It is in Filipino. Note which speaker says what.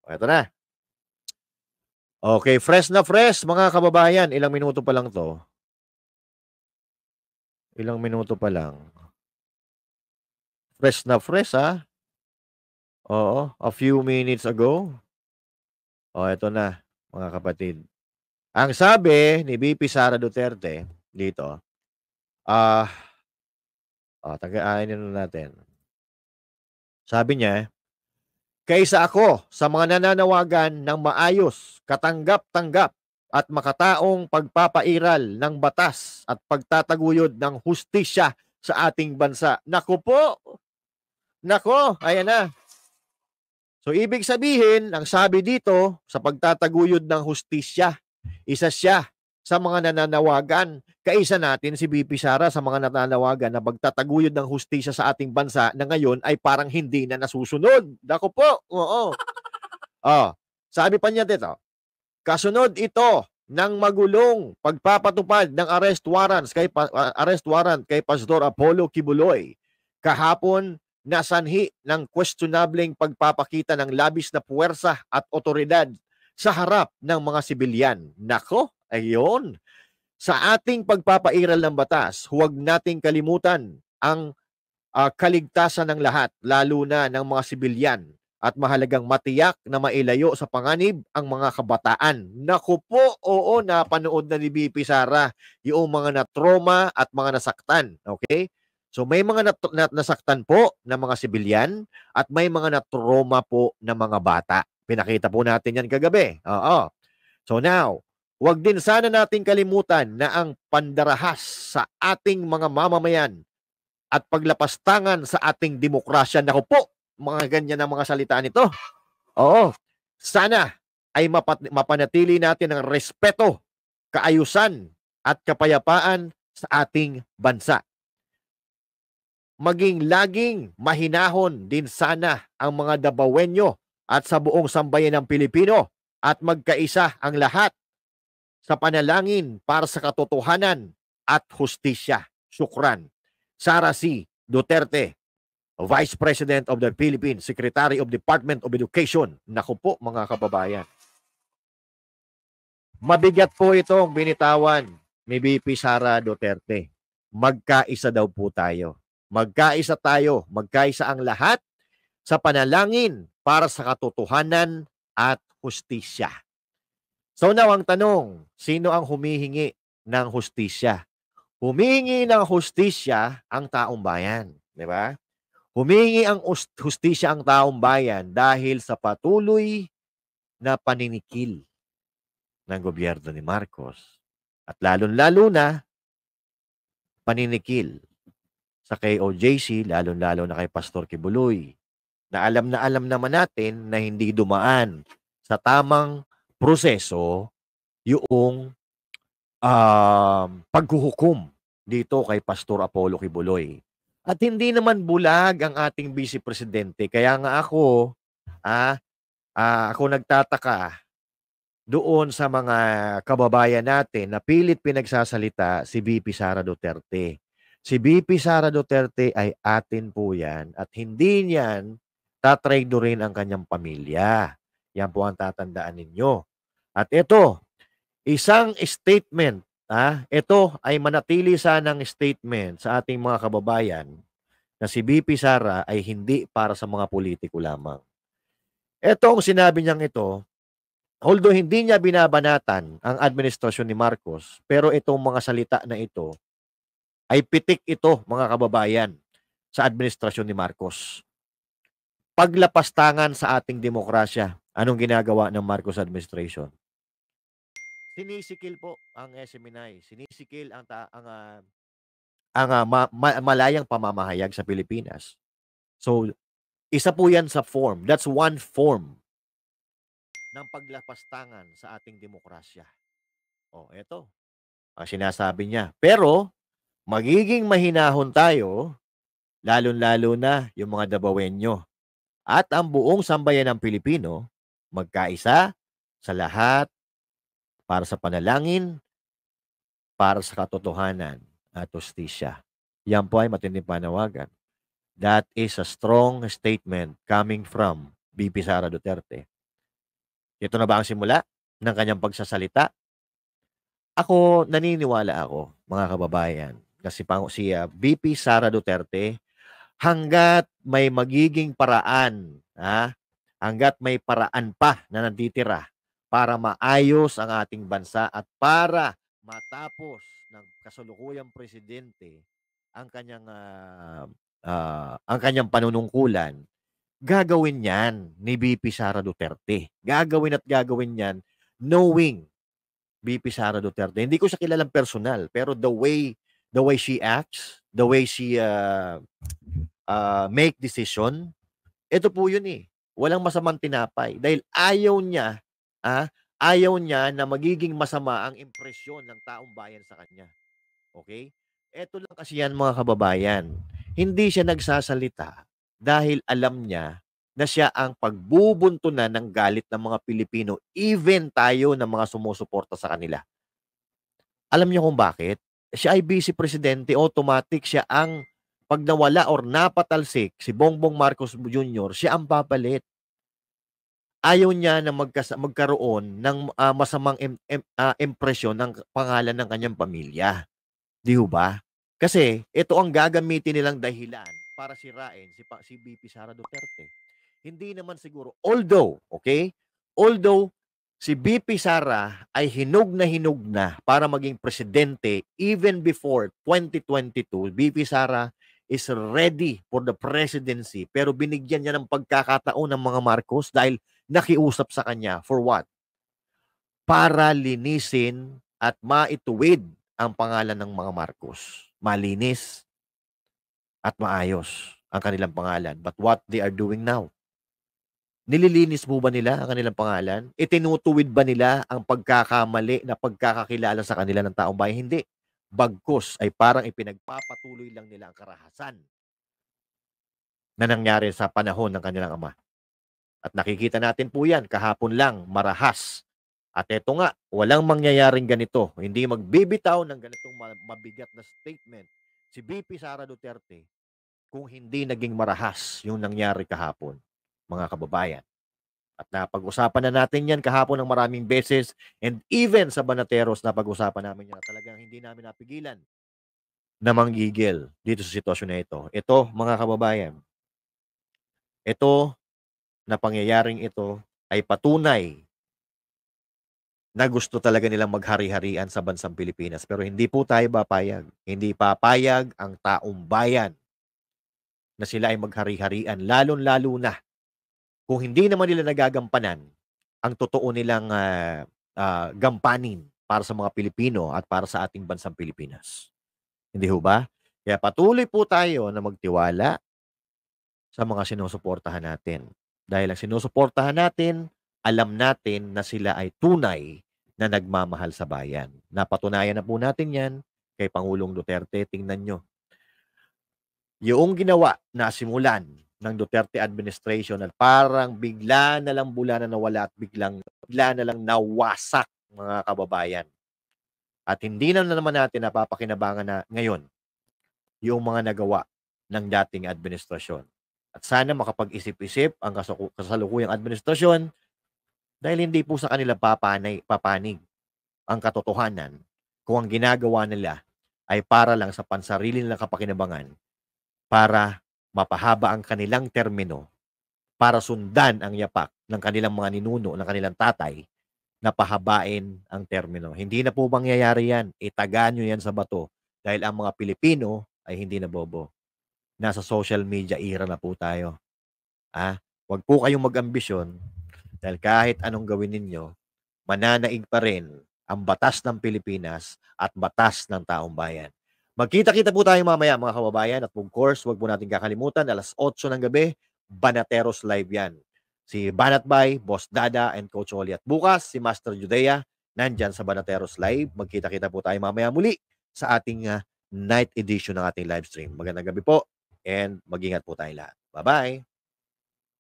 Speaker 1: Ito na. Okay, fresh na fresh, mga kababayan. Ilang minuto pa lang to. Ilang minuto pa lang. Fresh na fresh, ha? Oo, a few minutes ago. Ito na, mga kapatid. Ang sabi ni VP Sara Duterte dito, taga-ainin natin. Sabi niya, kaysa ako sa mga nananawagan ng maayos, katanggap-tanggap at makataong pagpapairal ng batas at pagtataguyod ng hustisya sa ating bansa. Naku po! Nako, ayan na. So, ibig sabihin, ang sabi dito, sa pagtataguyod ng hustisya, isa siya sa mga nananawagan. Kaisa natin si VP Sara sa mga nananawagan na pagtataguyod ng hustisya sa ating bansa na ngayon ay parang hindi na nasusunod. Dako po, oo. Sabi pa niya dito, kasunod ito ng magulong pagpapatupad ng arrest warrant kay Pastor Apollo Kibuloy. Kahapon, nasanhi ng questionableng pagpapakita ng labis na puwersa at otoridad sa harap ng mga sibilyan. Nako, ayun. Sa ating pagpapairal ng batas, huwag nating kalimutan ang kaligtasan ng lahat, lalo na ng mga sibilyan, at mahalagang matiyak na mailayo sa panganib ang mga kabataan. Naku po, oo, napanood na ni BP Sara yung mga na-trauma at mga nasaktan. Okay? So may mga nasaktan po na mga sibilyan at may mga na-trauma po na mga bata. Pinakita po natin yan kagabi. Oo. So now, huwag din sana nating kalimutan na ang pandarahas sa ating mga mamamayan at paglapastangan sa ating demokrasya. Naku po, mga ganyan ang mga salita nito. Oo. Sana ay mapanatili natin ang respeto, kaayusan at kapayapaan sa ating bansa. Maging laging mahinahon din sana ang mga Dabawenyo at sa buong sambayan ng Pilipino at magkaisa ang lahat sa panalangin para sa katotohanan at hustisya. Syukran. Sara C. Duterte, Vice President of the Philippines, Secretary of Department of Education. Naku po, mga kababayan. Mabigat po itong binitawan ni VP Sara Duterte. Magkaisa daw po tayo. Magkaisa tayo, magkaisa ang lahat sa panalangin para sa katotohanan at hustisya. So now ang tanong, sino ang humihingi ng hustisya? Humihingi ng hustisya ang taong bayan, di ba? Humihingi ang hustisya ang taong bayan dahil sa patuloy na paninikil ng gobyerno ni Marcos. At lalong-lalo na paninikil sa KOJC, lalong-lalo na kay Pastor Kibuloy, na alam naman natin na hindi dumaan sa tamang proseso yung paghuhukom dito kay Pastor Apollo Kibuloy. At hindi naman bulag ang ating Vice Presidente. Kaya nga ako nagtataka doon sa mga kababayan natin na pilit pinagsasalita si VP Sara Duterte. Si VP Sara Duterte ay atin po yan at hindi niyan tatraidorin ang kanyang pamilya. Yan po ang tatandaan ninyo. At ito, isang statement, ito ay manatili sanang statement sa ating mga kababayan na si VP Sara ay hindi para sa mga politiko lamang. Etong sinabi niyang ito, although hindi niya binabanatan ang administrasyon ni Marcos, pero itong mga salita na ito ay pitik ito, mga kababayan, sa administrasyon ni Marcos. Paglapastangan sa ating demokrasya. Anong ginagawa ng Marcos administration? Sinisikil po ang SMNI. Sinisikil ang malayang pamamahayag sa Pilipinas. So, isa po yan sa form. That's one form ng paglapastangan sa ating demokrasya. Eto. Ang sinasabi niya. Pero, magiging mahinahon tayo, lalong-lalo na yung mga Dabawenyo at ang buong sambayan ng Pilipino, magkaisa sa lahat para sa panalangin, para sa katotohanan at hustisya. Yan po ay matinding panawagan. That is a strong statement coming from VP Sara Duterte. Ito na ba ang simula ng kanyang pagsasalita? Ako, naniniwala ako, mga kababayan, kasi VP Sara Duterte, hangga't may magiging paraan, hangga't may paraan pa na nanditira para maayos ang ating bansa at para matapos ng kasalukuyang presidente ang kanyang panunungkulan, gagawin 'yan ni VP Sara Duterte. Gagawin at gagawin 'yan knowing VP Sara Duterte. Hindi ko siya kilalang personal, pero the way she acts, the way she make decision, ito po yun eh. Walang masamang tinapay dahil ayaw niya na magiging masama ang impresyon ng taong bayan sa kanya. Okay? Ito lang kasi yan mga kababayan. Hindi siya nagsasalita dahil alam niya na siya ang pagbubuntunan ng galit ng mga Pilipino, even tayo na mga sumusuporta sa kanila. Alam niyo kung bakit? Siya ay vice presidente, automatic siya ang pag nawala or napatalsik si Bongbong Marcos Jr., siya ang papalit. Ayaw niya na magkaroon ng masamang impresyon ng pangalan ng kanyang pamilya. Di ba? Kasi ito ang gagamitin nilang dahilan para sirain si VP Sara Duterte. Hindi naman siguro, although si VP Sara ay hinog na para maging presidente even before 2022, VP Sara is ready for the presidency, pero binigyan niya ng pagkakataon ng mga Marcos dahil nakiusap sa kanya for what? Para linisin at maituwid ang pangalan ng mga Marcos. Malinis at maayos ang kanilang pangalan. But what they are doing now? Nililinis mo ba nila ang kanilang pangalan? Itinutuwid ba nila ang pagkakamali na pagkakakilala sa kanila ng taong bayan? Hindi. Bagkus ay parang ipinagpapatuloy lang nila ang karahasan na nangyari sa panahon ng kanilang ama. At nakikita natin po yan, kahapon lang, marahas. At eto nga, walang mangyayaring ganito. Hindi magbibitaw ng ganitong mabigat na statement si VP Sara Duterte kung hindi naging marahas yung nangyari kahapon, mga kababayan. At napag-usapan na natin yan kahapon ng maraming beses, and even sa Banateros napag-usapan namin yan. Talagang hindi namin napigilan na manggigil dito sa sitwasyon na ito. Ito, mga kababayan, ito na pangyayaring ito ay patunay na gusto talaga nilang maghari-harian sa bansang Pilipinas. Pero hindi po tayo papayag. Hindi papayag ang taong bayan na sila ay maghari-harian, lalong-lalo na kung hindi naman nila nagagampanan ang totoo nilang gampanin para sa mga Pilipino at para sa ating bansang Pilipinas. Hindi ho ba? Kaya patuloy po tayo na magtiwala sa mga sinusuportahan natin. Dahil ang sinusuportahan natin, alam natin na sila ay tunay na nagmamahal sa bayan. Napatunayan na po natin yan kay Pangulong Duterte. Tingnan nyo. Yung ginawa na simulan ng Duterte administration at parang bigla na lang bula na nawala at bigla na lang nawasak, mga kababayan. At hindi na naman natin napapakinabangan na ngayon yung mga nagawa ng dating administrasyon. At sana makapag-isip-isip ang kasalukuyang administrasyon dahil hindi po sa kanila papanig ang katotohanan kung ang ginagawa nila ay para lang sa pansarili nilang kapakinabangan, para mapahaba ang kanilang termino, para sundan ang yapak ng kanilang mga ninuno, ng kanilang tatay, na pahabain ang termino. Hindi na po mangyayari yan. Itagaan nyo yan sa bato dahil ang mga Pilipino ay hindi na bobo. Nasa social media era na po tayo. Huwag po kayong mag-ambisyon dahil kahit anong gawin ninyo, mananaig pa rin ang batas ng Pilipinas at batas ng taong bayan. Magkita-kita po tayo mamaya, mga kababayan, at of course, huwag po natin kakalimutan, alas 8 ng gabi, Banateros Live yan. Si Banat Bay, Boss Dada, and Coach Oli. At bukas, si Master Judea, nandyan sa Banateros Live. Magkita-kita po tayo mamaya muli sa ating night edition ng ating live stream. Magandang gabi po, and mag-ingat po tayo lahat. Bye-bye!